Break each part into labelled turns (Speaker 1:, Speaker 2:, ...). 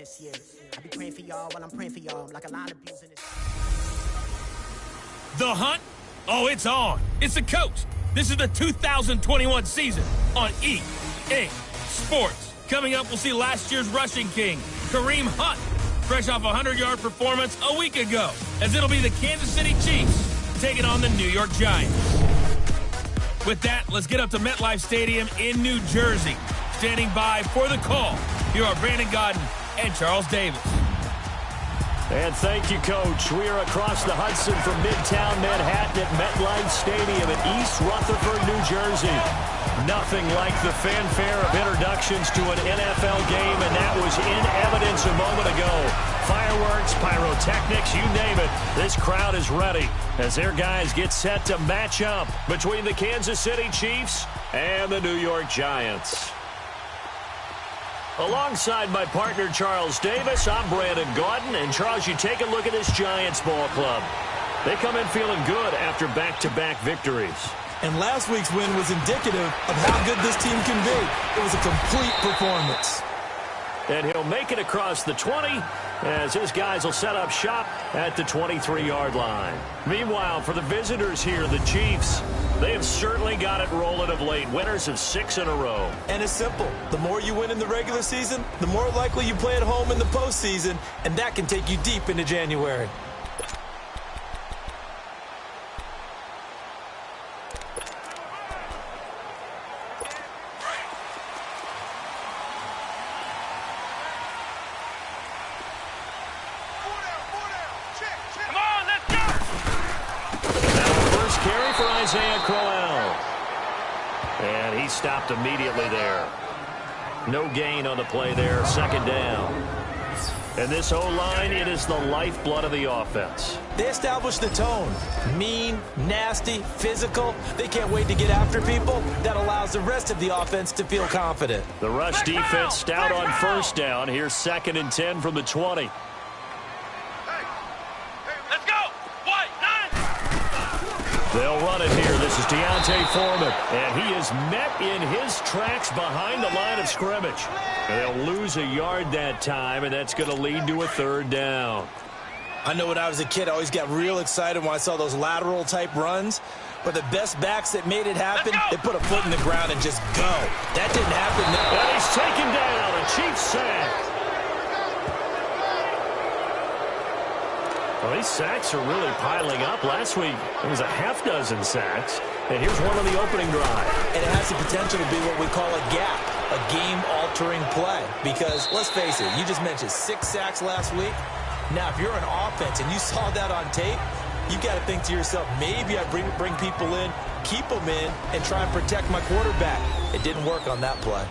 Speaker 1: this year. I be praying for y'all while I'm praying for y'all. I'm like a line abusing this.
Speaker 2: The hunt? Oh, it's on. It's the coach. This is the 2021 season on EA Sports. Coming up, we'll see last year's rushing king, Kareem Hunt, fresh off a 100-yard performance a week ago, as it'll be the Kansas City Chiefs taking on the New York Giants. With that, let's get up to MetLife Stadium in New Jersey. Standing by for the call, here are Brandon Gaudin and Charles Davis.
Speaker 3: And thank you, Coach. We are across the Hudson from Midtown Manhattan at MetLife Stadium in East Rutherford, New Jersey. Nothing like the fanfare of introductions to an NFL game, and that was in evidence a moment ago. Fireworks, pyrotechnics, you name it. This crowd is ready as their guys get set to match up between the Kansas City Chiefs and the New York Giants. Alongside my partner, Charles Davis, I'm Brandon Gaudin. And, Charles, you take a look at this Giants ball club. They come in feeling good after back-to-back victories.
Speaker 4: And last week's win was indicative of how good this team can be. It was a complete performance.
Speaker 3: And he'll make it across the 20 as his guys will set up shop at the 23-yard line. Meanwhile, for the visitors here, the Chiefs, they have certainly got it rolling of late. Winners of 6 in a row.
Speaker 4: And it's simple. The more you win in the regular season, the more likely you play at home in the postseason, and that can take you deep into January. And he stopped immediately there. No gain on the play there, second down. And this O-line, it is the lifeblood of the offense. They established the tone. Mean, nasty, physical. They can't wait to get after people. That allows the rest of the offense to feel confident.
Speaker 3: The rush defense stout on first down. Here's 2nd and 10 from the 20. They'll run it here. This is Deontay Foreman. And he is met in his tracks behind the line of scrimmage. And they'll lose a yard that time, and that's going to lead to a 3rd down.
Speaker 4: I know when I was a kid, I always got real excited when I saw those lateral-type runs. But the best backs that made it happen, they put a foot in the ground and just go. That didn't happen.
Speaker 3: And he's taken down. A Chiefs sack. Well, these sacks are really piling up. Last week, it was a half-dozen sacks. And here's one on the opening drive.
Speaker 4: And it has the potential to be what we call a gap, a game-altering play. Because, let's face it, you just mentioned 6 sacks last week. Now, if you're an offense and you saw that on tape, you got to think to yourself, maybe I bring people in, keep them in, and try and protect my quarterback. It didn't work on that play.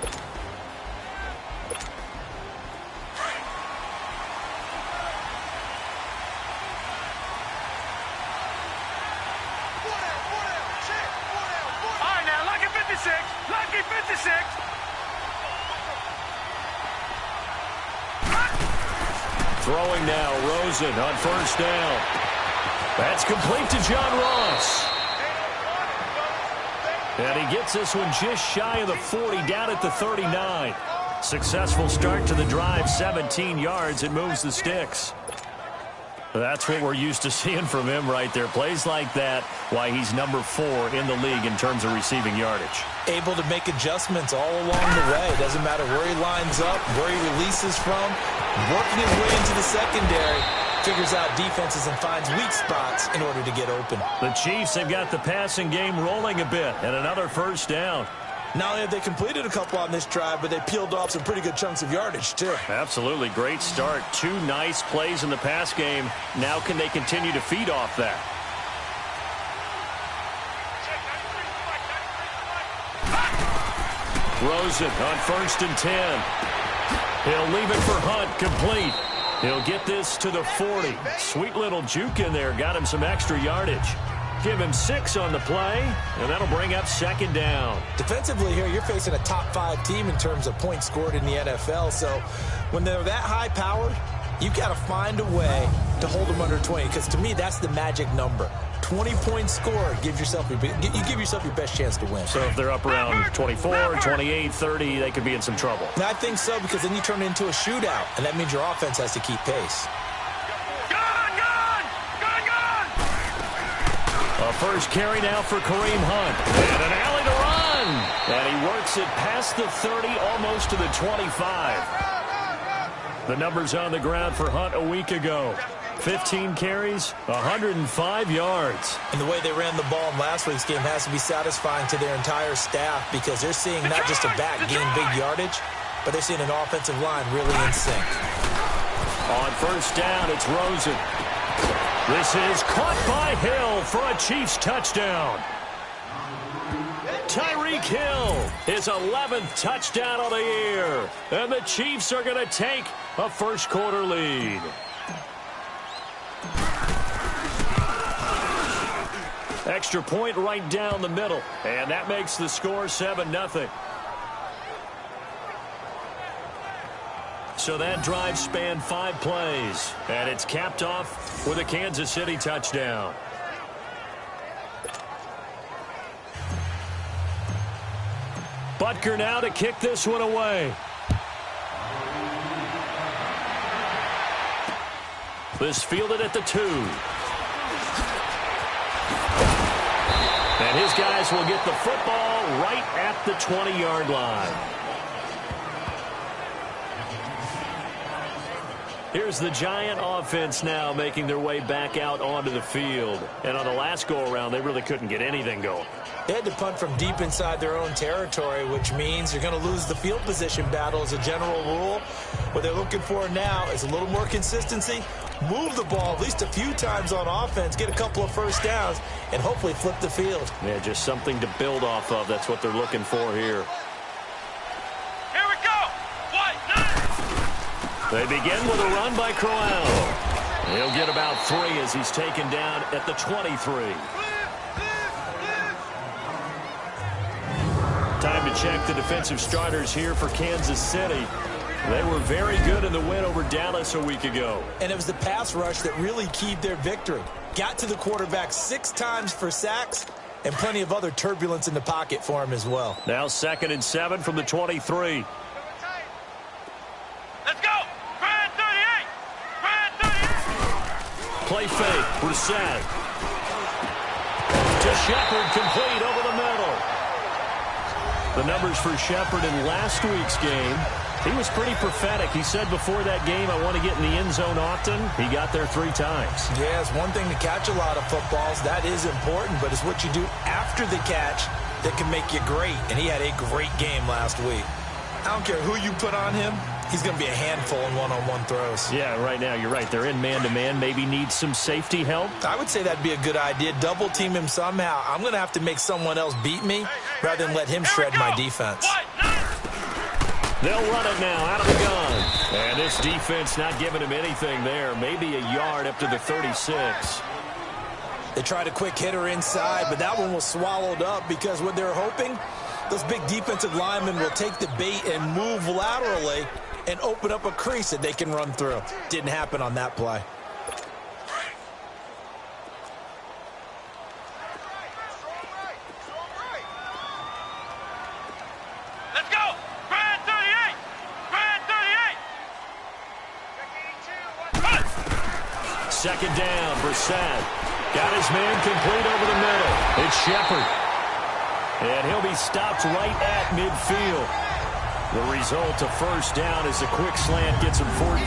Speaker 5: Lucky 56.
Speaker 3: Throwing now, Rosen on first down. That's complete to John Ross. And he gets this one just shy of the 40, down at the 39. Successful start to the drive, 17 yards. It moves the sticks. That's what we're used to seeing from him right there. Plays like that, why he's number 4 in the league in terms of receiving yardage.
Speaker 4: Able to make adjustments all along the way. Doesn't matter where he lines up, where he releases from. Working his way into the secondary. Figures out defenses and finds weak spots in order to get open.
Speaker 3: The Chiefs have got the passing game rolling a bit, and another first down.
Speaker 4: Not only have they completed a couple on this drive, but they peeled off some pretty good chunks of yardage, too.
Speaker 3: Absolutely. Great start. 2 nice plays in the pass game. Now can they continue to feed off that? Rosen on 1st and 10. He'll leave it for Hunt, complete. He'll get this to the 40. Sweet little juke in there. Got him some extra yardage. Give him 6 on the play, and that'll bring up 2nd down.
Speaker 4: Defensively here, you're facing a top 5 team in terms of points scored in the NFL. So when they're that high-powered, you've got to find a way to hold them under 20. Because to me, that's the magic number.
Speaker 6: 20-point score, you give yourself your best chance to win.
Speaker 3: So if they're up around 24, 28, 30, they could be in some trouble.
Speaker 6: And I think so, because then you turn it into a shootout, and that means your offense has to keep pace.
Speaker 3: A first carry now for Kareem Hunt. And an alley to run. And he works it past the 30, almost to the 25. The numbers on the ground for Hunt a week ago. 15 carries, 105 yards.
Speaker 6: And the way they ran the ball in last week's game has to be satisfying to their entire staff, because they're seeing not just a back gain big yardage, but they're seeing an offensive line really in sync.
Speaker 3: On first down, it's Rosen. This is caught by Hill for a Chiefs touchdown. Tyreek Hill, his 11th touchdown of the year. And the Chiefs are going to take a first-quarter lead. Extra point right down the middle. And that makes the score 7-0. So that drive spanned 5 plays. And it's capped off with a Kansas City touchdown. Butker now to kick this one away. This fielded at the 2. And his guys will get the football right at the 20-yard line. Here's the Giant offense now making their way back out onto the field. And on the last go-around, they really couldn't get anything going.
Speaker 6: They had to punt from deep inside their own territory, which means you're going to lose the field position battle as a general rule. What they're looking for now is a little more consistency, move the ball at least a few times on offense, get a couple of first downs, and hopefully flip the field.
Speaker 3: Yeah, just something to build off of. That's what they're looking for here. They begin with a run by Crowell. He'll get about 3 as he's taken down at the 23. Time to check the defensive starters here for Kansas City. They were very good in the win over Dallas a week ago.
Speaker 6: And it was the pass rush that really keyed their victory. Got to the quarterback 6 times for sacks, and plenty of other turbulence in the pocket for him as well.
Speaker 3: Now 2nd and 7 from the 23. Play fake, Brissett. To Shepard, complete over the middle. The numbers for Shepard in last week's game, he was pretty prophetic. He said before that game, I want to get in the end zone often. He got there 3 times.
Speaker 6: Yeah, it's one thing to catch a lot of footballs. That is important, but it's what you do after the catch that can make you great. And he had a great game last week. I don't care who you put on him. He's going to be a handful in one-on-one throws.
Speaker 3: Yeah, right now, you're right. They're in man-to-man. Maybe needs some safety help.
Speaker 6: I would say that'd be a good idea. Double-team him somehow. I'm going to have to make someone else beat me rather than let him shred my defense.
Speaker 3: They'll run it now out of the gun. And this defense not giving him anything there. Maybe a yard up to the 36.
Speaker 6: They tried a quick hitter inside, but that one was swallowed up because what they're hoping, those big defensive linemen will take the bait and move laterally and open up a crease that they can run through. Didn't happen on that play.
Speaker 5: Let's go! Brand 38! Brand 38!
Speaker 3: 2nd down, Brissett. Got his man complete over the middle. It's Shepard. And he'll be stopped right at midfield. The result of first down is a quick slant gets him 14.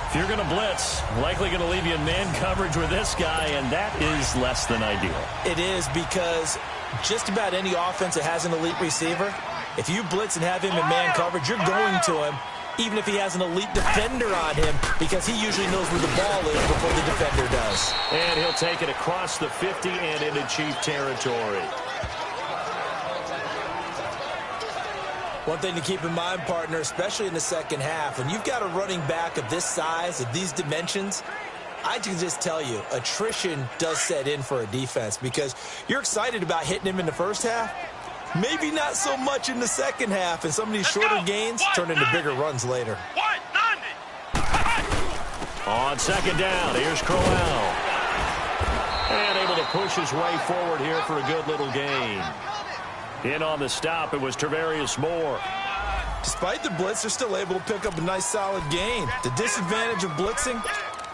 Speaker 3: If you're going to blitz, likely going to leave you in man coverage with this guy, and that is less than ideal.
Speaker 6: It is, because just about any offense that has an elite receiver, if you blitz and have him in man coverage, you're going to him, even if he has an elite defender on him, because he usually knows where the ball is before the defender does.
Speaker 3: And he'll take it across the 50 and into Chief territory.
Speaker 6: One thing to keep in mind, partner, especially in the second half, when you've got a running back of this size, of these dimensions, I can just tell you, attrition does set in for a defense, because you're excited about hitting him in the first half, maybe not so much in the second half, and some of these shorter gains turn into bigger runs later.
Speaker 3: On 2nd down, here's Crowell.
Speaker 4: And able to push his way forward here for a good little gain. In on the stop, it was Tarvarius Moore.
Speaker 6: Despite the blitz, they're still able to pick up a nice solid gain. The disadvantage of blitzing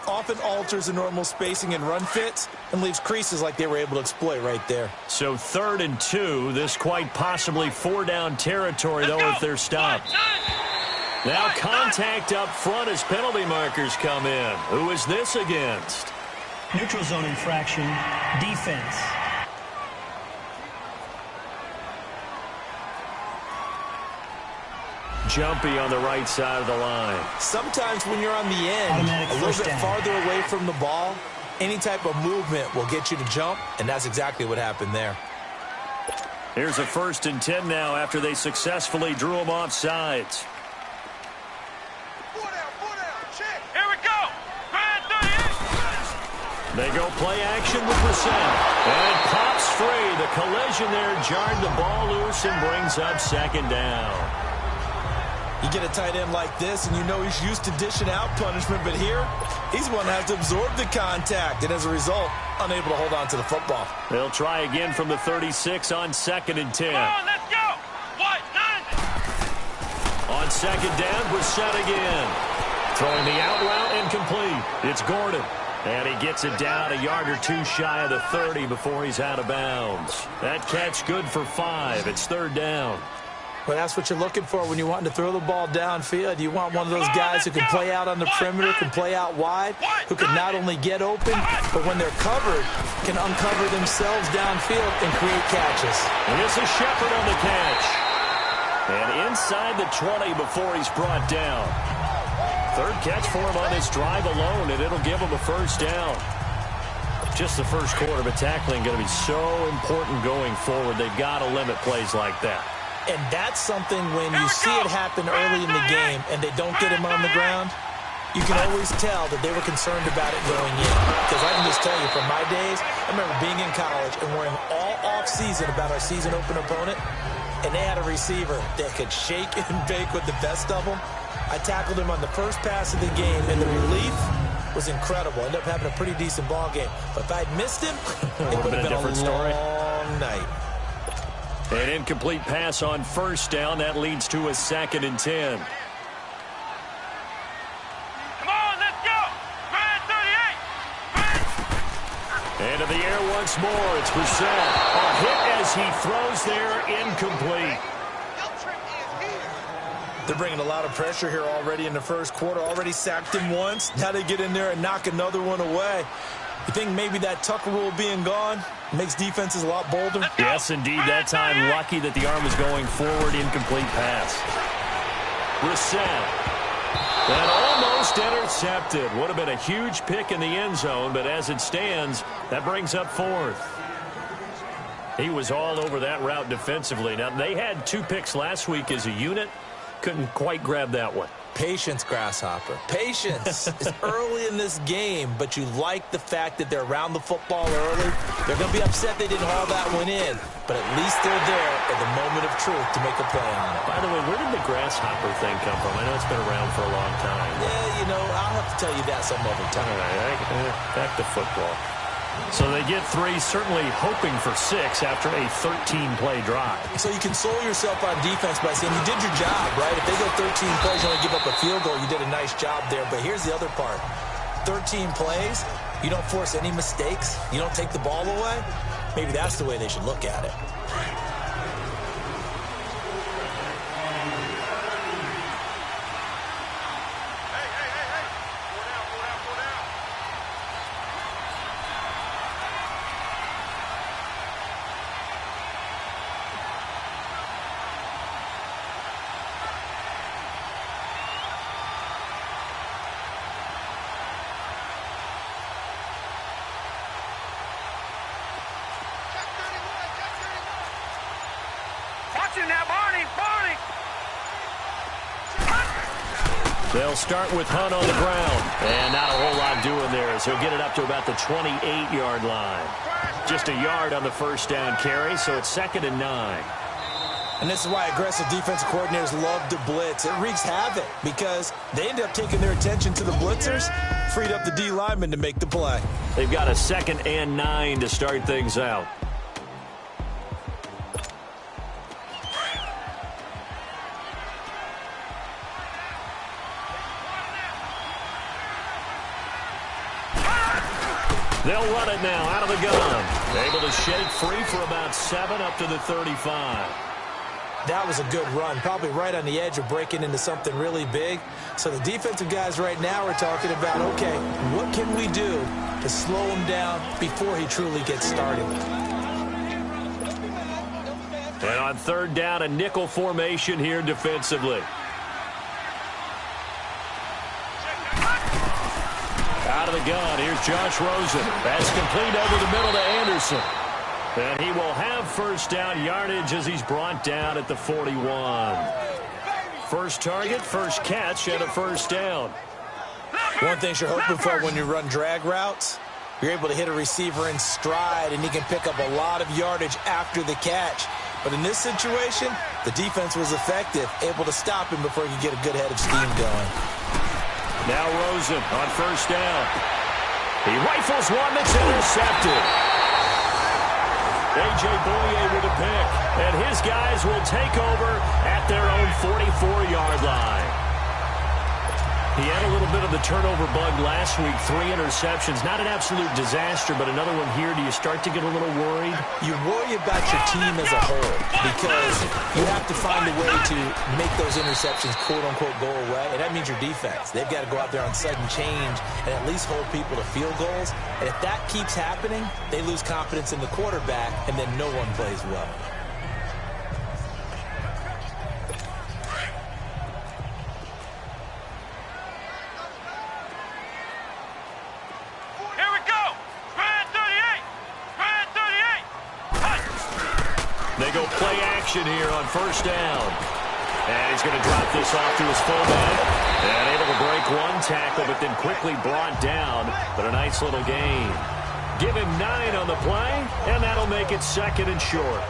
Speaker 6: often alters the normal spacing and run fits and leaves creases like they were able to exploit right there.
Speaker 4: So 3rd and 2, this quite possibly 4-down territory, though, if they're stopped. Now contact up front as penalty markers come in. Who is this against?
Speaker 7: Neutral zone infraction, defense.
Speaker 4: Jumpy on the right side of the line.
Speaker 6: Sometimes when you're on the end, a little bit farther away from the ball, any type of movement will get you to jump, and that's exactly what happened there.
Speaker 4: Here's a 1st and 10 now after they successfully drew him off sides.
Speaker 5: Here we go.
Speaker 4: They go play action with Brissett. And it pops free. The collision there jarred the ball loose and brings up 2nd down.
Speaker 6: You get a tight end like this, and you know he's used to dishing out punishment, but here, he's one that has to absorb the contact, and as a result, unable to hold on to the football.
Speaker 4: They'll try again from the 36 on 2nd and 10.
Speaker 5: Come on, let's go. What? 90.
Speaker 4: On 2nd down, Brissett again. Throwing the out route incomplete. It's Gordon. And he gets it down a yard or 2 shy of the 30 before he's out of bounds. That catch good for 5. It's 3rd down.
Speaker 6: Well, that's what you're looking for when you're wanting to throw the ball downfield. You want one of those guys who can play out on the perimeter, can play out wide, who can not only get open, but when they're covered, can uncover themselves downfield and create catches.
Speaker 4: And this is Shepard on the catch. And inside the 20 before he's brought down. 3rd catch for him on this drive alone, and it'll give him a 1st down. Just the first quarter, but tackling going to be so important going forward. They've got to limit plays like that.
Speaker 6: And that's something when you see it happen early in the game and they don't get him on the ground, you can always tell that they were concerned about it going in. Because I can just tell you from my days, I remember being in college and worrying all off-season about our season open opponent, and they had a receiver that could shake and bake with the best of them. I tackled him on the first pass of the game, and the relief was incredible. Ended up having a pretty decent ball game. But if I'd missed him, it would have been a different story. Long night.
Speaker 4: An incomplete pass on 1st down. That leads to a 2nd and 10.
Speaker 5: Come on, let's go. Grand 38.
Speaker 4: Into the air once more. It's Brissett. A hit as he throws there, incomplete.
Speaker 6: They're bringing a lot of pressure here already in the first quarter. Already sacked him once. Now they get in there and knock another one away. You think maybe that Tucker rule being gone makes defenses a lot bolder?
Speaker 4: Yes, indeed. That time, lucky that the arm was going forward. Incomplete pass. Brissett. That almost intercepted. Would have been a huge pick in the end zone, but as it stands, that brings up 4th. He was all over that route defensively. Now, they had 2 picks last week as a unit. Couldn't quite grab that one.
Speaker 6: Patience, Grasshopper. Patience is early in this game, but you like the fact that they're around the football early. They're going to be upset they didn't haul that one in, but at least they're there at the moment of truth to make a play on it.
Speaker 4: By the way, where did the Grasshopper thing come from? I know it's been around for a long time.
Speaker 6: Yeah, you know, I'll have to tell you that some other time.
Speaker 4: All right, back to football. So they get 3, certainly hoping for 6 after a 13-play drive.
Speaker 6: So you console yourself on defense by saying you did your job, right? If they go 13 plays, you only give up a field goal, you did a nice job there. But here's the other part. 13 plays, you don't force any mistakes, you don't take the ball away. Maybe that's the way they should look at it.
Speaker 5: Now, Barney.
Speaker 4: They'll start with Hunt on the ground. And not a whole lot doing there as he'll get it up to about the 28-yard line. Just a yard on the 1st down carry, so it's 2nd and 9.
Speaker 6: And this is why aggressive defensive coordinators love to blitz. It wreaks havoc because they end up taking their attention to the blitzers, freed up the D lineman to make the play.
Speaker 4: They've got a 2nd and 9 to start things out. They'll run it now out of the gun. Able to shake free for about 7 up to the 35.
Speaker 6: That was a good run, probably right on the edge of breaking into something really big. So the defensive guys right now are talking about, okay, what can we do to slow him down before he truly gets started?
Speaker 4: And on 3rd down, a nickel formation here defensively. Out of the gun, here's Josh Rosen. That's complete over the middle to Anderson. And he will have 1st down yardage as he's brought down at the 41. First target, first catch, and a 1st down.
Speaker 6: One thing you're hoping for when you run drag routes, you're able to hit a receiver in stride, and he can pick up a lot of yardage after the catch. But in this situation, the defense was effective, able to stop him before he could get a good head of steam going.
Speaker 4: Now Rosen on 1st down. He rifles one that's intercepted. A.J. Boye with a pick, and his guys will take over at their own 44-yard line. He had a little bit of the turnover bug last week, 3 interceptions. Not an absolute disaster, but another one here. Do you start to get a little worried?
Speaker 6: You worry about your team as a whole because you have to find a way to make those interceptions, quote-unquote, go away, and that means your defense. They've got to go out there on sudden change and at least hold people to field goals. And if that keeps happening, they lose confidence in the quarterback, and then no one plays well.
Speaker 4: They go play action here on 1st down. And he's going to drop this off to his fullback. And able to break one tackle, but then quickly brought down. But a nice little gain. Give him 9 on the play, and that'll make it 2nd and short.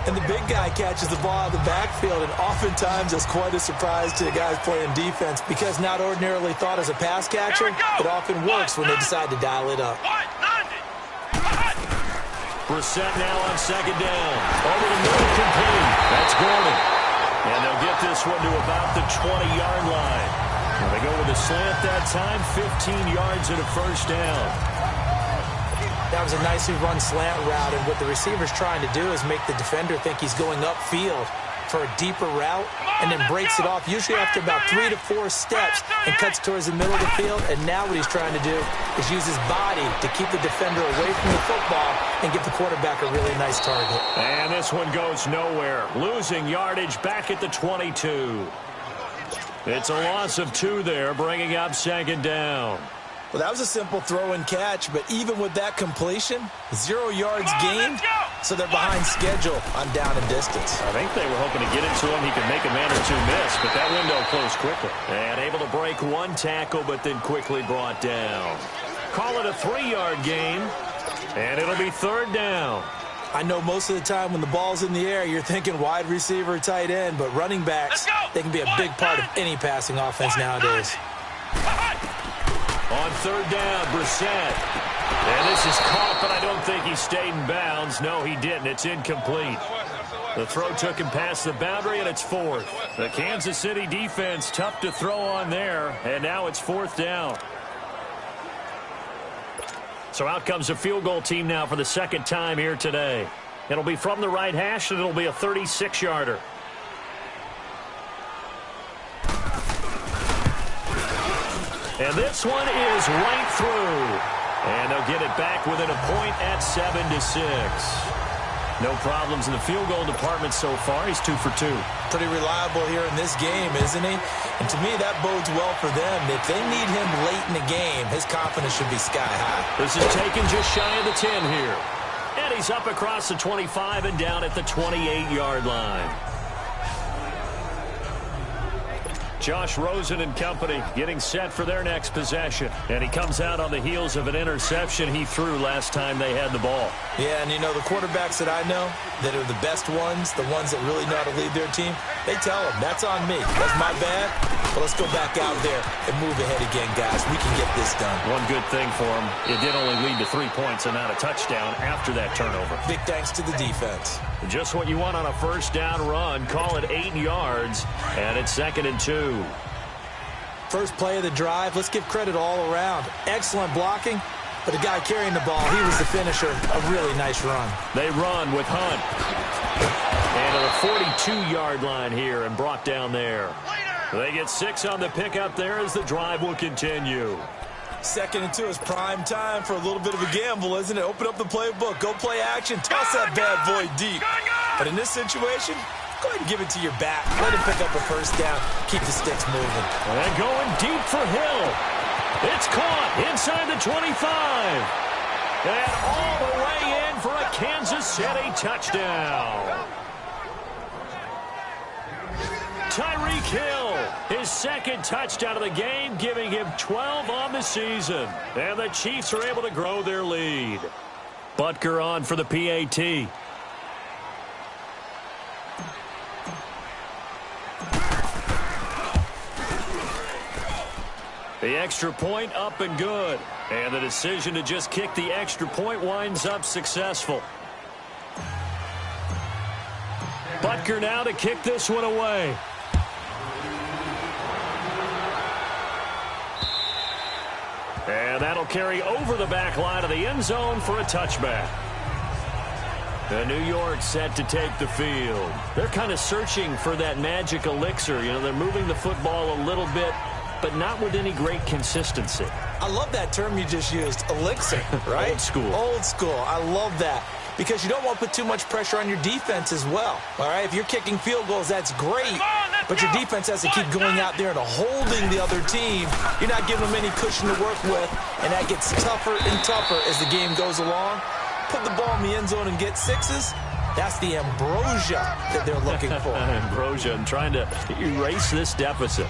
Speaker 6: And the big guy catches the ball out of the backfield, and oftentimes that's quite a surprise to the guys playing defense because not ordinarily thought as a pass catcher, it often works when they decide to dial it up.
Speaker 4: Brissett now on 2nd down. Over the middle, complete. That's Gordon. And they'll get this one to about the 20-yard line. And they go with a slant that time, 15 yards and a 1st down.
Speaker 6: That was a nicely run slant route, and what the receiver's trying to do is make the defender think he's going upfield for a deeper route and then breaks it off, usually after about 3 to 4 steps, and cuts towards the middle of the field. And now what he's trying to do is use his body to keep the defender away from the football and give the quarterback a really nice target.
Speaker 4: And this one goes nowhere. Losing yardage back at the 22. It's a loss of 2 there, bringing up 2nd down.
Speaker 6: Well, that was a simple throw and catch, but even with that completion, 0 yards gained, so they're behind schedule on down and distance.
Speaker 4: I think they were hoping to get into him. He could make a man or 2 miss, but that window closed quickly. And able to break one tackle, but then quickly brought down. Call it a 3-yard gain, and it'll be 3rd down.
Speaker 6: I know most of the time when the ball's in the air, you're thinking wide receiver, tight end, but running backs, they can be a big part of any passing offense nowadays.
Speaker 4: On 3rd down, Brissett. And this is caught, but I don't think he stayed in bounds. No, he didn't. It's incomplete. The throw took him past the boundary, and it's 4th. The Kansas City defense, tough to throw on there, and now it's 4th down. So out comes a field goal team now for the 2nd time here today. It'll be from the right hash, and it'll be a 36-yarder. And this one is right through. And they'll get it back within a point at 7-6. No problems in the field goal department so far. He's 2 for 2.
Speaker 6: Pretty reliable here in this game, isn't he? And to me, that bodes well for them. If they need him late in the game, his confidence should be sky high.
Speaker 4: This is taken just shy of the 10 here. And he's up across the 25 and down at the 28-yard line.
Speaker 3: Josh Rosen and company getting set for their next possession. And he comes out on the heels of an interception he threw last time they had the ball.
Speaker 6: Yeah, and you know, the quarterbacks that I know that are the best ones, the ones that really know how to lead their team, they tell them, that's on me. That's my bad. But let's go back out there and move ahead again, guys. We can get this done.
Speaker 3: One good thing for him, it did only lead to 3 points and not a touchdown after that turnover.
Speaker 6: Big thanks to the defense.
Speaker 3: Just what you want on a first down run. Call it 8 yards, and it's 2nd and 2.
Speaker 6: First play of the drive, let's give credit all around. Excellent blocking, but the guy carrying the ball, he was the finisher. A really nice run.
Speaker 3: They run with Hunt. And to the 42-yard line here and brought down there. They get 6 on the pickup there as the drive will continue.
Speaker 6: 2nd and 2 is prime time for a little bit of a gamble, isn't it? Open up the playbook, go play action, toss that bad boy deep. But in this situation, go ahead and give it to your back. Let him pick up a first down. Keep the sticks moving.
Speaker 3: And going deep for Hill. It's caught inside the 25. And all the way in for a Kansas City touchdown. Tyreek Hill, his 2nd touchdown of the game, giving him 12 on the season. And the Chiefs are able to grow their lead. Butker on for the PAT. The extra point up and good. And the decision to just kick the extra point winds up successful. Butker now to kick this one away. And that'll carry over the back line of the end zone for a touchback. And New York set to take the field. They're kind of searching for that magic elixir. You know, they're moving the football a little bit, but not with any great consistency.
Speaker 6: I love that term you just used, elixir, right?
Speaker 3: Old school.
Speaker 6: Old school. I love that. Because you don't want to put too much pressure on your defense as well. All right, if you're kicking field goals, that's great. But your defense has to keep going out there and holding the other team. You're not giving them any cushion to work with, and that gets tougher and tougher as the game goes along. Put the ball in the end zone and get 6s. That's the ambrosia that they're looking for.
Speaker 3: Ambrosia and trying to erase this deficit.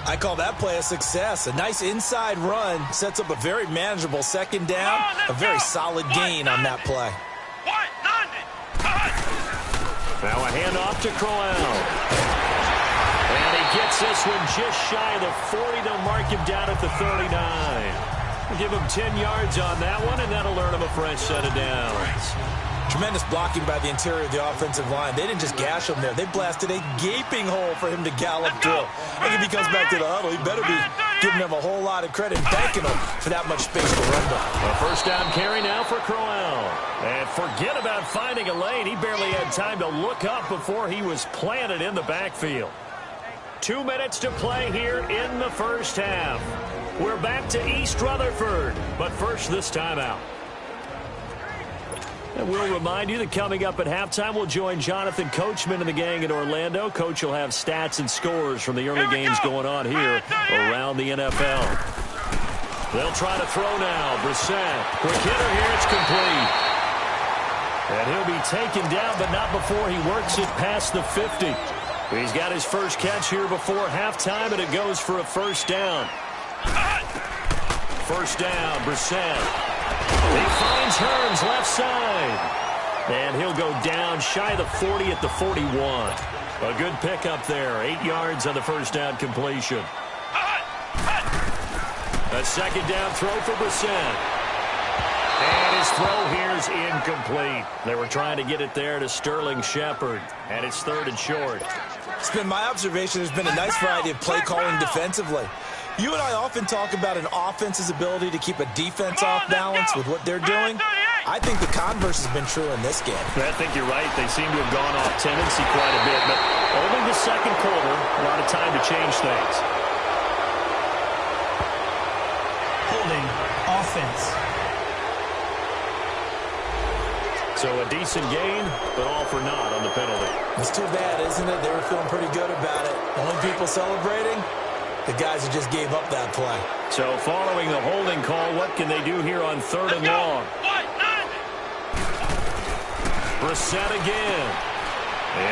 Speaker 6: I call that play a success. A nice inside run sets up a very manageable 2nd down. A very solid gain on that play.
Speaker 3: Now a handoff to Crowell. And he gets this one just shy of the 40 to mark him down at the 39. We'll give him 10 yards on that one, and that'll earn him a fresh set of downs.
Speaker 6: Tremendous blocking by the interior of the offensive line. They didn't just gash him there. They blasted a gaping hole for him to gallop through. I think if he comes back to the huddle, he better be giving them a whole lot of credit and thanking them for that much space to run by.
Speaker 3: A first down carry now for Crowell. And forget about finding a lane. He barely had time to look up before he was planted in the backfield. 2 minutes to play here in the first half. We're back to East Rutherford, but first this timeout. And we'll remind you that coming up at halftime, we'll join Jonathan Coachman and the gang in Orlando. Coach will have stats and scores from the early games going on here around the NFL. They'll try to throw now. Brissett. Quick hitter here. It's complete. And he'll be taken down, but not before he works it past the 50. He's got his first catch here before halftime, and it goes for a first down. First down, Brissett. He finds Hearns left side. And he'll go down shy of the 40 at the 41. A good pickup there. 8 yards on the first down completion. A second down throw for Brissett. And his throw here is incomplete. They were trying to get it there to Sterling Shepard. And it's 3rd and short.
Speaker 6: It's been my observation there's been a nice variety of play calling defensively. You and I often talk about an offense's ability to keep a defense off balance with what they're doing. I think the converse has been true in this game.
Speaker 3: I think you're right. They seem to have gone off tendency quite a bit, but only the second quarter, a lot of time to change things.
Speaker 7: Holding offense.
Speaker 3: So a decent gain, but all for naught on the penalty.
Speaker 6: It's too bad, isn't it? They were feeling pretty good about it. Only people celebrating, the guys who just gave up that play.
Speaker 3: So following the holding call, what can they do here on 3rd and long? Brissett again.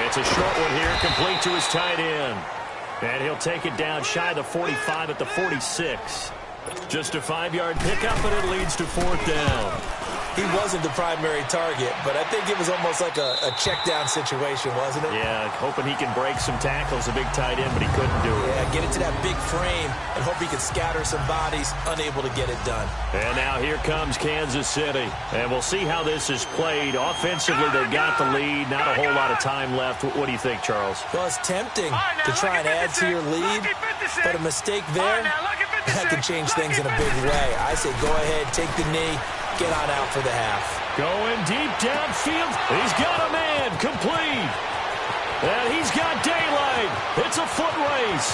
Speaker 3: It's a short one here, complete to his tight end.
Speaker 4: And he'll take it down shy of the 45 at the 46. Just a 5-yard pickup, and it leads to 4th down.
Speaker 6: He wasn't the primary target, but I think it was almost like a check-down situation, wasn't it?
Speaker 4: Yeah, hoping he can break some tackles, a big tight end, but he couldn't do it.
Speaker 6: Yeah, get it to that big frame and hope he can scatter some bodies, unable to get it done.
Speaker 4: And now here comes Kansas City. And we'll see how this is played. Offensively, they've got the lead. Not a whole lot of time left. What do you think, Charles?
Speaker 6: Well, it's tempting to try and add to your lead, but a mistake there, that can change things in a big way. I say go ahead, take the knee, get on out for the half.
Speaker 4: Going deep downfield. He's got a man complete. And he's got daylight. It's a foot race.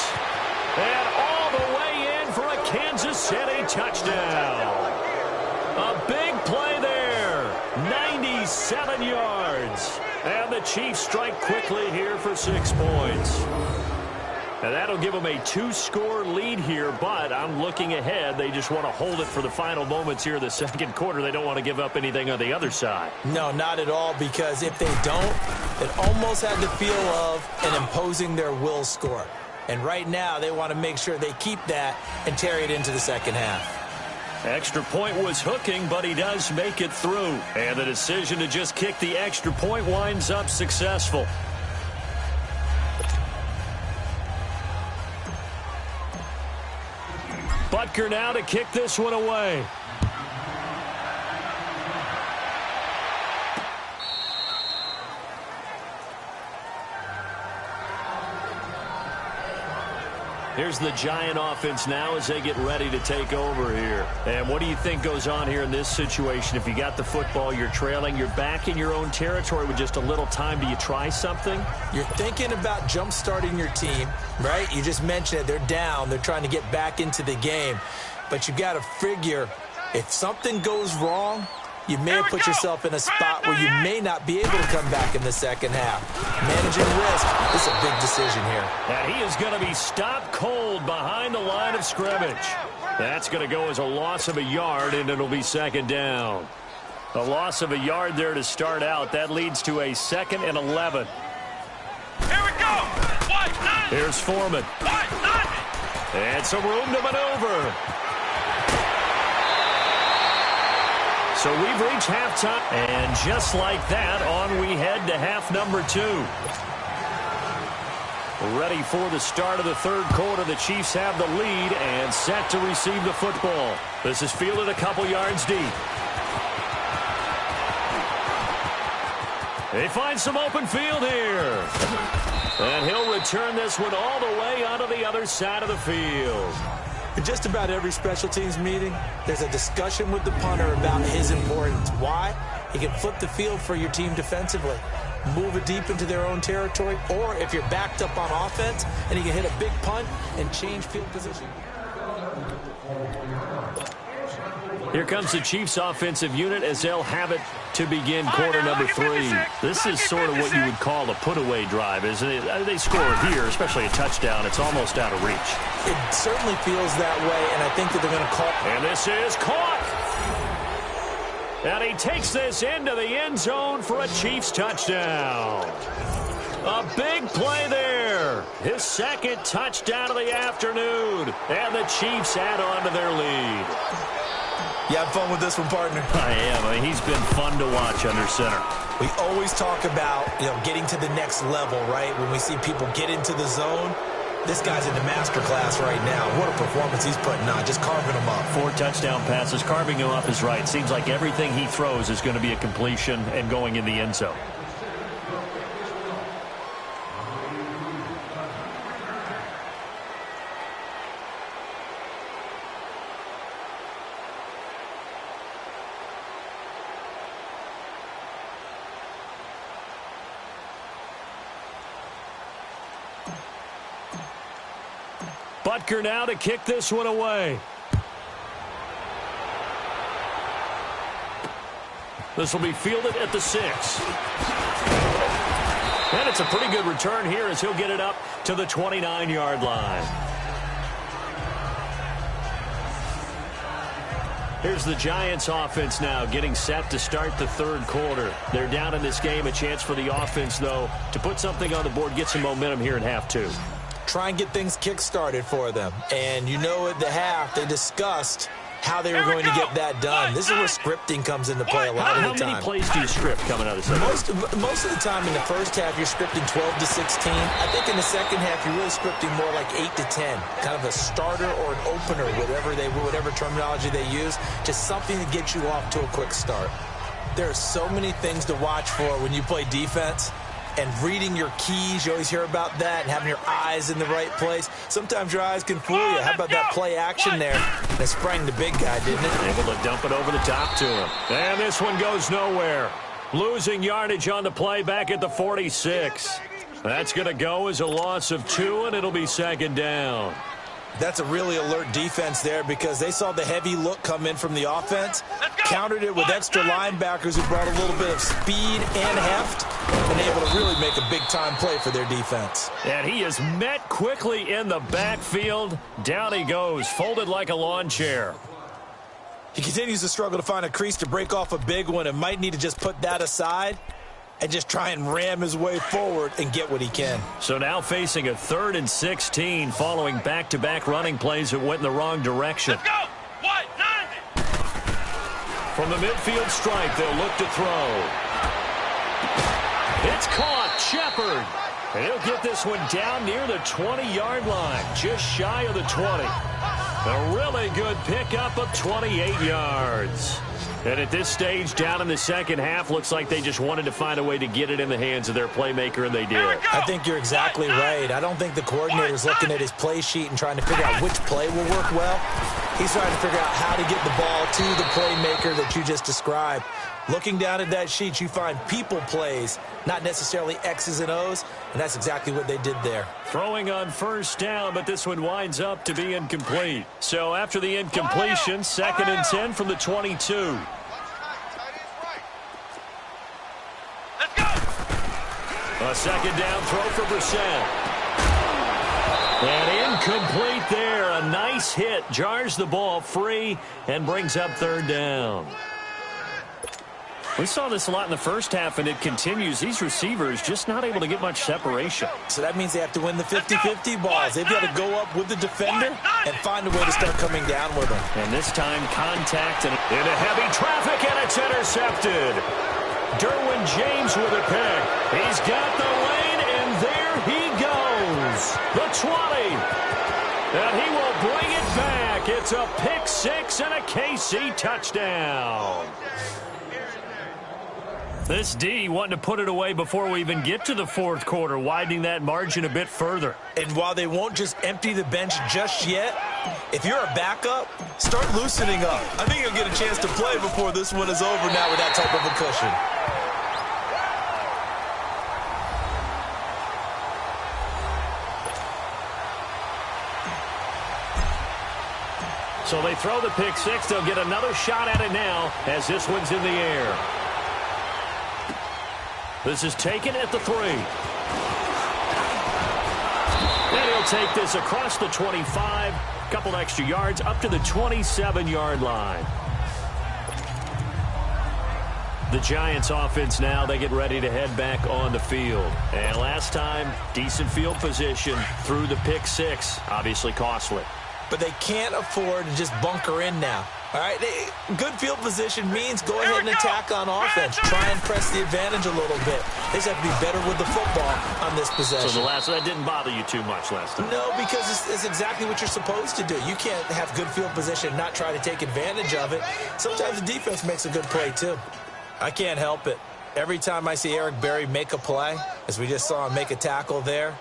Speaker 4: And all the way in for a Kansas City touchdown. A big play there. 97 yards. And the Chiefs strike quickly here for 6 points. And that'll give them a 2-score lead here, but I'm looking ahead. They just want to hold it for the final moments here in the second quarter. They don't want to give up anything on the other side.
Speaker 6: No, not at all, because if they don't, it almost had the feel of an imposing their will score. And right now, they want to make sure they keep that and carry it into the second half.
Speaker 4: Extra point was hooking, but he does make it through. And the decision to just kick the extra point winds up successful. Butker now to kick this one away. Here's the Giant offense now as they get ready to take over here. And what do you think goes on here in this situation? If you got the football, you're trailing, you're back in your own territory with just a little time. Do you try something?
Speaker 6: You're thinking about jump-starting your team, right? You just mentioned it. They're down. They're trying to get back into the game. But you got to figure if something goes wrong, you may have put yourself in a spot where you may not be able to come back in the second half. Managing risk is a big decision here.
Speaker 4: And he is going to be stopped cold behind the line of scrimmage. That's going to go as a loss of a yard, and it'll be 2nd down. A loss of a yard there to start out. That leads to a 2nd and 11.
Speaker 5: Here we go. What?
Speaker 4: Here's Foreman.
Speaker 5: What?
Speaker 4: And some room to maneuver. So we've reached halftime, and just like that, on we head to half number 2. Ready for the start of the third quarter. The Chiefs have the lead and set to receive the football. This is fielded a couple yards deep. They find some open field here. And he'll return this one all the way onto the other side of the field.
Speaker 6: In just about every special teams meeting, there's a discussion with the punter about his importance. Why? He can flip the field for your team defensively, move it deep into their own territory, or if you're backed up on offense, and he can hit a big punt and change field position.
Speaker 4: Here comes the Chiefs offensive unit as they'll have it to begin quarter number 3. This is sort of what you would call a put-away drive, isn't it? They score here, especially a touchdown. It's almost out of reach.
Speaker 6: It certainly feels that way, and I think that they're going to call.
Speaker 4: And this is caught. And he takes this into the end zone for a Chiefs touchdown. A big play there. His 2nd touchdown of the afternoon. And the Chiefs add on to their lead.
Speaker 6: You have fun with this one, partner?
Speaker 4: I am. I mean, he's been fun to watch under center.
Speaker 6: We always talk about, getting to the next level, right? When we see people get into the zone, this guy's in the master class right now. What a performance he's putting on, just carving them up.
Speaker 4: 4 touchdown passes. Carving him up is right. Seems like everything he throws is going to be a completion and going in the end zone. Butker now to kick this one away. This will be fielded at the 6. And it's a pretty good return here as he'll get it up to the 29-yard line. Here's the Giants offense now getting set to start the third quarter. They're down in this game. A chance for the offense, though, to put something on the board, get some momentum here in half 2.
Speaker 6: try and get things kick-started for them. And you know at the half, they discussed how they were going to get that done. This is where scripting comes into play a lot of the time.
Speaker 3: How many plays do you script coming out of the second?
Speaker 6: Most of the time in the first half, you're scripting 12 to 16. I think in the second half, you're really scripting more like 8 to 10. Kind of a starter or an opener, whatever terminology they use. Just something to get you off to a quick start. There are so many things to watch for when you play defense. And reading your keys, you always hear about that, and having your eyes in the right place. Sometimes your eyes can fool you. How about that play action there? That sprang the big guy, didn't it?
Speaker 3: Able to dump it over the top to him. And this one goes nowhere. Losing yardage on the play back at the 46. That's going to go as a loss of 2, and it'll be second down.
Speaker 6: That's a really alert defense there because they saw the heavy look come in from the offense, countered it with extra linebackers who brought a little bit of speed and heft, and able to really make a big-time play for their defense.
Speaker 3: And he is met quickly in the backfield. Down he goes, folded like a lawn chair.
Speaker 6: He continues to struggle to find a crease to break off a big one and might need to just put that aside and just try and ram his way forward and get what he can.
Speaker 3: So now facing a 3rd and 16 following back-to-back running plays that went in the wrong direction.
Speaker 5: Let's go. What? 90.
Speaker 3: From the midfield stripe, they'll look to throw. It's caught. Shepard. And he'll get this one down near the 20-yard line, just shy of the 20. A really good pickup of 28 yards. And at this stage, down in the second half, looks like they just wanted to find a way to get it in the hands of their playmaker, and they did.
Speaker 6: I think you're exactly right. I don't think the coordinator's looking at his play sheet and trying to figure out which play will work well. He's trying to figure out how to get the ball to the playmaker that you just described. Looking down at that sheet, you find people plays, not necessarily X's and O's, and that's exactly what they did there.
Speaker 3: Throwing on first down, but this one winds up to be incomplete. So after the incompletion, 2nd and 10 from the 22.
Speaker 5: Let's go.
Speaker 3: A second down throw for Brissett. And incomplete there. A nice hit. Jars the ball free and brings up 3rd down. We saw this a lot in the first half, and it continues. These receivers just not able to get much separation.
Speaker 6: So that means they have to win the 50-50 balls. They've got to go up with the defender and find a way to start coming down with them.
Speaker 3: And this time, contact and into heavy traffic, and it's intercepted. Derwin James with a pick. He's got the lane, and there he goes. The 20. And he will bring it back. It's a pick 6 and a KC touchdown. This D wanting to put it away before we even get to the 4th quarter, widening that margin a bit further.
Speaker 6: And while they won't just empty the bench just yet, if you're a backup, start loosening up. I think you'll get a chance to play before this one is over now with that type of a cushion.
Speaker 3: So they throw the pick 6. They'll get another shot at it now as this one's in the air. This is taken at the 3. And he'll take this across the 25. Couple extra yards up to the 27-yard line. The Giants offense now, they get ready to head back on the field. And last time, decent field position through the pick 6. Obviously costly.
Speaker 6: But they can't afford to just bunker in now. All right, good field position means go ahead and attack on offense. Try and press the advantage a little bit. They just have to be better with the football on this possession.
Speaker 3: So that didn't bother you too much last time?
Speaker 6: No, because it's exactly what you're supposed to do. You can't have good field position and not try to take advantage of it. Sometimes the defense makes a good play, too. I can't help it. Every time I see Eric Berry make a play, as we just saw him make a tackle there,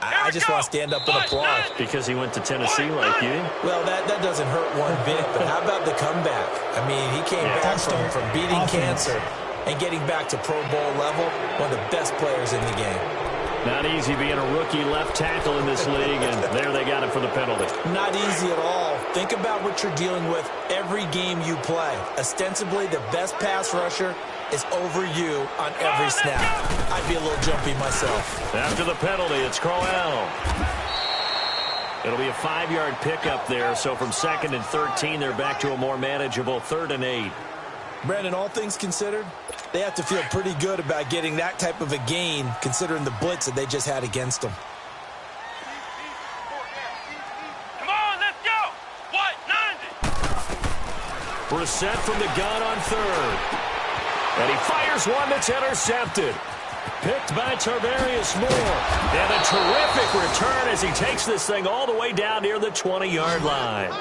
Speaker 6: I just want to stand up and applaud.
Speaker 3: Because he went to Tennessee like you?
Speaker 6: Well, that doesn't hurt one bit, but how about the comeback? I mean, he came back from beating cancer and getting back to Pro Bowl level, one of the best players in the game.
Speaker 3: Not easy being a rookie left tackle in this league, and there they got him for the penalty.
Speaker 6: Not easy at all. Think about what you're dealing with every game you play. Ostensibly, the best pass rusher is over you on every snap. I'd be a little jumpy myself.
Speaker 3: After the penalty, it's Crowell. It'll be a 5-yard pickup there, so from 2nd and 13, they're back to a more manageable 3rd and 8.
Speaker 6: Brandon, all things considered, they have to feel pretty good about getting that type of a gain, considering the blitz that they just had against them.
Speaker 3: Brissett from the gun on third. And he fires one that's intercepted. Picked by Tarvarius Moore. And a terrific return as he takes this thing all the way down near the 20-yard line.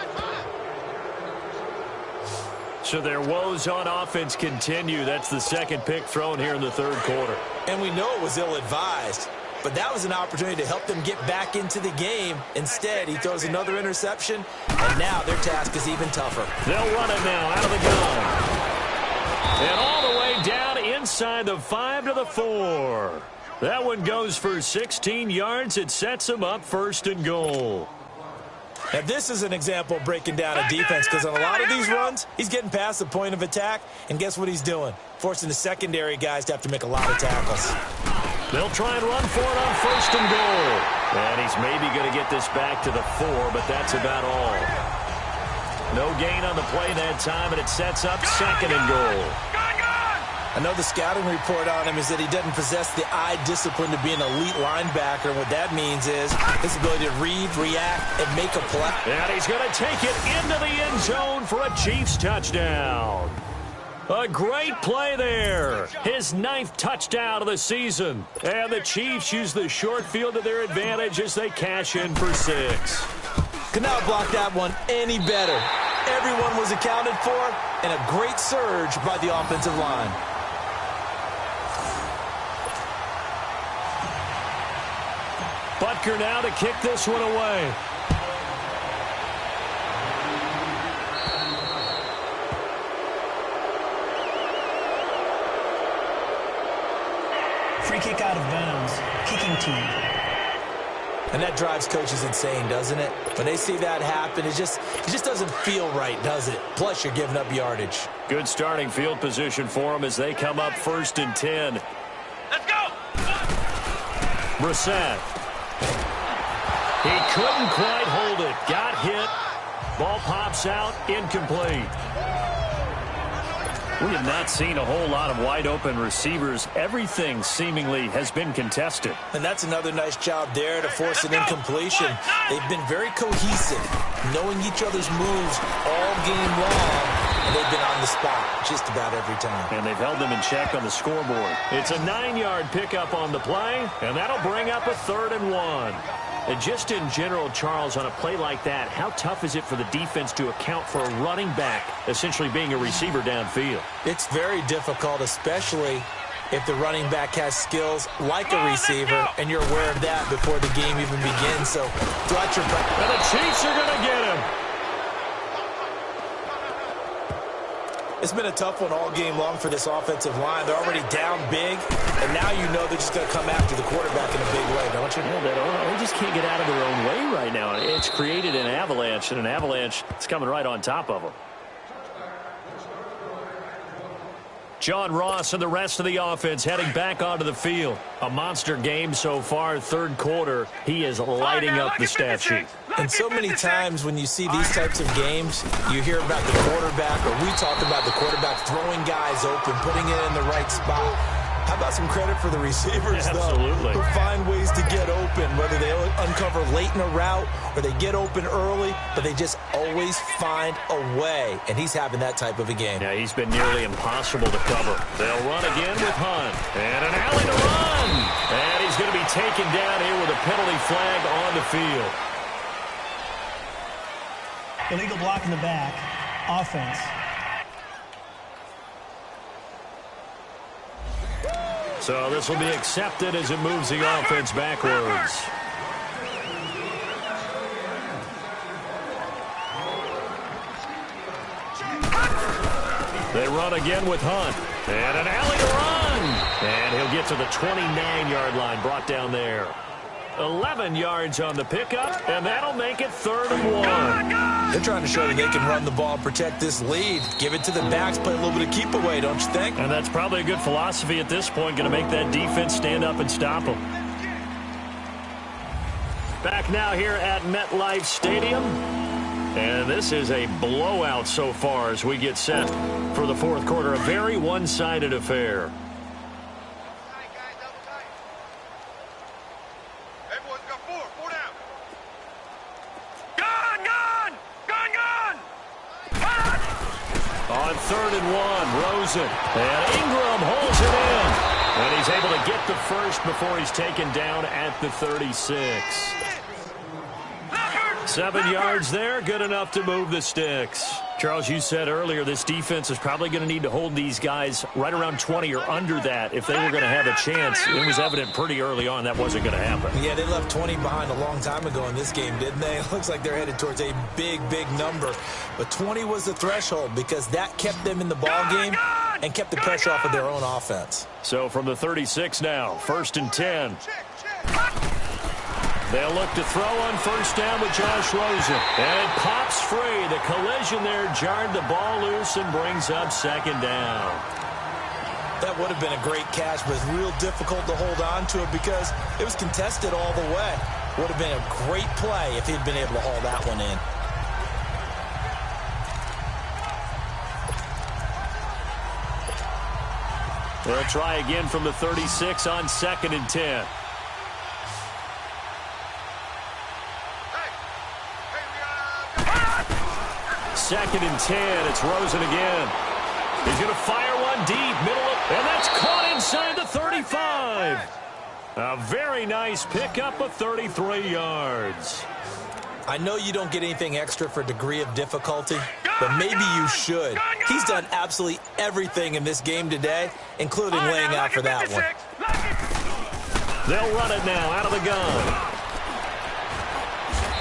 Speaker 3: So their woes on offense continue. That's the second pick thrown here in the third quarter.
Speaker 6: And we know it was ill-advised, but that was an opportunity to help them get back into the game. Instead, he throws another interception, and now their task is even tougher.
Speaker 3: They'll run it now out of the gun. And all the way down inside the 5 to the 4. That one goes for 16 yards. It sets them up first and goal.
Speaker 6: Now, this is an example of breaking down a defense, because on a lot of these runs, he's getting past the point of attack, and guess what he's doing? Forcing the secondary guys to have to make a lot of tackles.
Speaker 3: They'll try and run for it on first and goal. And he's maybe going to get this back to the 4, but that's about all. No gain on the play that time, and it sets up second and goal.
Speaker 6: I know the scouting report on him is that he doesn't possess the eye discipline to be an elite linebacker. What that means is his ability to read, react, and make a play.
Speaker 3: And he's going to take it into the end zone for a Chiefs touchdown. A great play there. His 9th touchdown of the season. And the Chiefs use the short field to their advantage as they cash in for 6.
Speaker 6: Could not block that one any better. Everyone was accounted for, and a great surge by the offensive line.
Speaker 3: Butker now to kick this one away.
Speaker 7: Free kick out of bounds. Kicking team.
Speaker 6: And that drives coaches insane, doesn't it? When they see that happen, it just doesn't feel right, does it? Plus, you're giving up yardage.
Speaker 3: Good starting field position for them as they come up first and 10.
Speaker 5: Let's go!
Speaker 3: Brissett. He couldn't quite hold it. Got hit. Ball pops out. Incomplete. We have not seen a whole lot of wide-open receivers. Everything seemingly has been contested.
Speaker 6: And that's another nice job there to force an incompletion. They've been very cohesive, knowing each other's moves all game long, and they've been on the spot just about every time.
Speaker 3: And they've held them in check on the scoreboard. It's a 9-yard pickup on the play, and that'll bring up a 3rd and 1. And just in general, Charles, on a play like that, how tough is it for the defense to account for a running back essentially being a receiver downfield?
Speaker 6: It's very difficult, especially if the running back has skills like a receiver, and you're aware of that before the game even begins. So throughout your practice.
Speaker 3: And the Chiefs are going to get him.
Speaker 6: It's been a tough one all game long for this offensive line. They're already down big, and now you know they're just going to come after the quarterback in a big way, don't you?
Speaker 3: Yeah, they just can't get out of their own way right now. It's created an avalanche, and an avalanche is coming right on top of them. John Ross and the rest of the offense heading back onto the field. A monster game so far, third quarter. He is lighting up the stat sheet.
Speaker 6: And so many times when you see these types of games, you hear about the quarterback, or we talk about the quarterback throwing guys open, putting it in the right spot. How about some credit for the receivers,
Speaker 3: Absolutely.
Speaker 6: Though, who find ways to get open, whether they uncover late in a route or they get open early, but they just always find a way. And he's having that type of a game.
Speaker 3: Yeah, he's been nearly impossible to cover. They'll run again with Hunt. And an alley to run. And he's going to be taken down here with a penalty flag on the field.
Speaker 7: Illegal block in the back. Offense.
Speaker 3: So this will be accepted as it moves the offense backwards. They run again with Hunt. And an alley to run. And he'll get to the 29-yard line, brought down there. 11 yards on the pickup, and that'll make it 3rd and 1.
Speaker 6: They're trying to show that they can run the ball and protect this lead. Give it to the backs, play a little bit of keep away, don't you think?
Speaker 3: And that's probably a good philosophy at this point, going to make that defense stand up and stop them. Back now here at MetLife Stadium. And this is a blowout so far as we get set for the fourth quarter. A very one-sided affair. On 3rd and 1, Rosen. And Ingram holds it in. And he's able to get the first before he's taken down at the 36. 7 yards there, good enough to move the sticks. Charles, you said earlier this defense is probably going to need to hold these guys right around 20 or under that if they were going to have a chance. It was evident pretty early on that wasn't going to happen.
Speaker 6: Yeah, they left 20 behind a long time ago in this game, didn't they? It looks like they're headed towards a big, big number. But 20 was the threshold because that kept them in the ball game and kept the pressure off of their own offense.
Speaker 3: So from the 36 now, 1st and 10. They'll look to throw on 1st down with Josh Rosen. And it pops free. The collision there jarred the ball loose and brings up 2nd down.
Speaker 6: That would have been a great catch, but it's real difficult to hold on to it because it was contested all the way. Would have been a great play if he'd been able to haul that one in.
Speaker 3: They'll try again from the 36 on 2nd and 10. Second and 10. It's Rosen again. He's going to fire one deep, and that's caught inside the 35. A very nice pickup of 33 yards.
Speaker 6: I know you don't get anything extra for degree of difficulty, but maybe you should. He's done absolutely everything in this game today, including laying out for that one.
Speaker 3: They'll run it now out of the gun.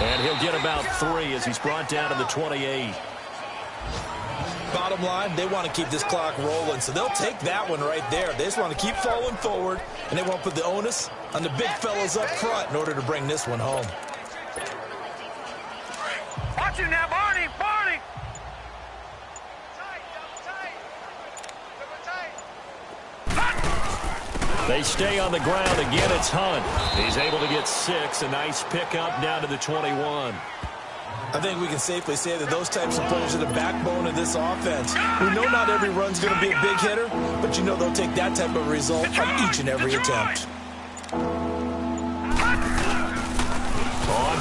Speaker 3: And he'll get about 3 as he's brought down to the 28.
Speaker 6: Bottom line, they want to keep this clock rolling, so they'll take that one right there. They just want to keep falling forward, and they won't put the onus on the big fellas up front in order to bring this one home.
Speaker 5: Watch him now, Barney! Barney!
Speaker 3: They stay on the ground. Again, it's Hunt. He's able to get 6. A nice pickup down to the 21.
Speaker 6: I think we can safely say that those types of players are the backbone of this offense. We know not every run's going to be a big hitter, but you know they'll take that type of result on each and every attempt.
Speaker 3: On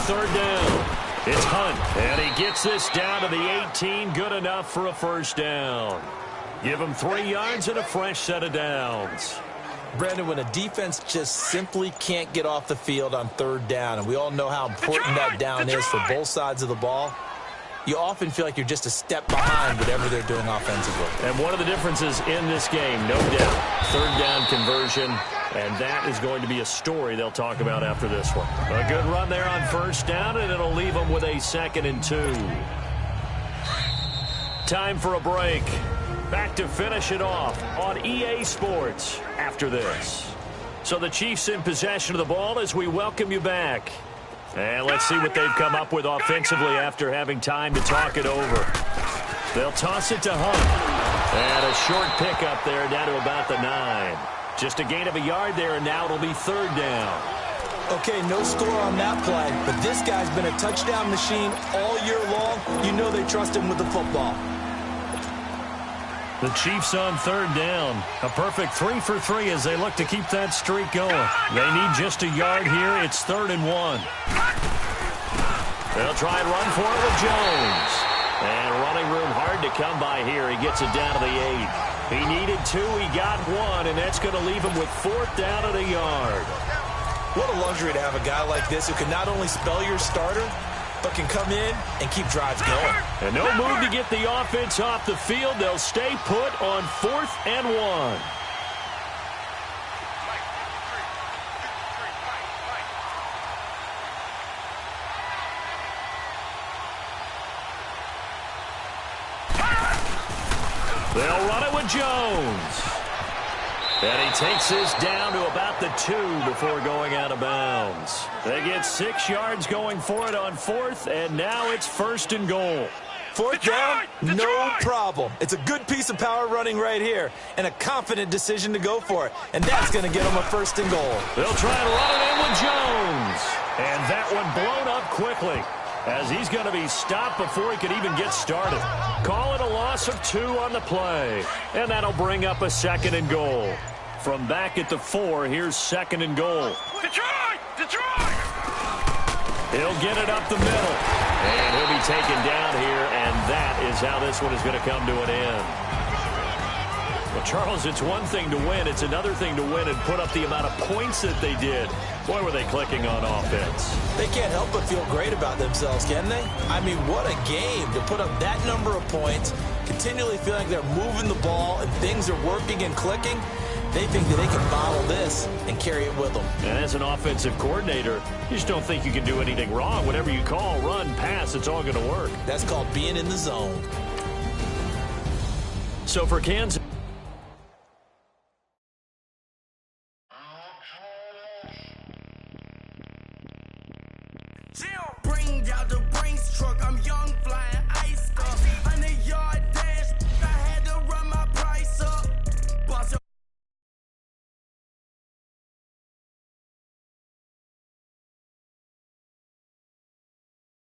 Speaker 3: 3rd down, it's Hunt, and he gets this down to the 18. Good enough for a 1st down. Give him 3 yards and a fresh set of downs.
Speaker 6: Brandon, when a defense just simply can't get off the field on 3rd down, and we all know how important that down is for both sides of the ball, you often feel like you're just a step behind whatever they're doing offensively.
Speaker 3: And one of the differences in this game, no doubt, 3rd down conversion, and that is going to be a story they'll talk about after this one. A good run there on 1st down, and it'll leave them with a 2nd and 2. Time for a break. Back to finish it off on EA Sports after this. So the Chiefs in possession of the ball as we welcome you back. And let's see what they've come up with offensively after having time to talk it over. They'll toss it to Hunt. And a short pickup there down to about the 9. Just a gain of a yard there, and now it'll be 3rd down.
Speaker 6: Okay, no score on that play, but this guy's been a touchdown machine all year long. You know they trust him with the football.
Speaker 3: The Chiefs on 3rd down. A perfect 3 for 3 as they look to keep that streak going. They need just a yard here. It's 3rd and 1. They'll try and run for it with Jones. And running room hard to come by here. He gets it down to the 8. He needed 2. He got 1, and that's going to leave him with 4th down at a yard.
Speaker 6: What a luxury to have a guy like this who can not only spell your starter, but can come in and keep drives going.
Speaker 3: And no move to get the offense off the field. They'll stay put on 4th and 1. They'll run it with Jones. And he takes this down to about the 2 before going out of bounds. They get 6 yards going for it on 4th, and now it's 1st and goal.
Speaker 6: 4th down, no problem. It's a good piece of power running right here, and a confident decision to go for it. And that's going to get them a 1st and goal.
Speaker 3: They'll try and run it in with Jones. And that one blown up quickly, as he's going to be stopped before he could even get started. Call it a loss of 2 on the play. And that'll bring up a 2nd and goal. From back at the 4, here's 2nd and goal.
Speaker 5: Detroit! Detroit!
Speaker 3: He'll get it up the middle. And he'll be taken down here, and that is
Speaker 4: is how this one is going to come to an end. Well, Charles, it's one thing to win. It's another thing to win and put up the amount of points that they did. Boy, were they clicking on offense.
Speaker 6: They can't help but feel great about themselves, can they? I mean, what a game to put up that number of points, continually feeling like they're moving the ball and things are working and clicking. They think that they can bottle this and carry it with them.
Speaker 4: And as an offensive coordinator, you just don't think you can do anything wrong. Whatever you call, run, pass, it's all going to work.
Speaker 6: That's called being in the zone.
Speaker 4: So for Kansas,
Speaker 1: Bring out the Brinks truck, I'm young.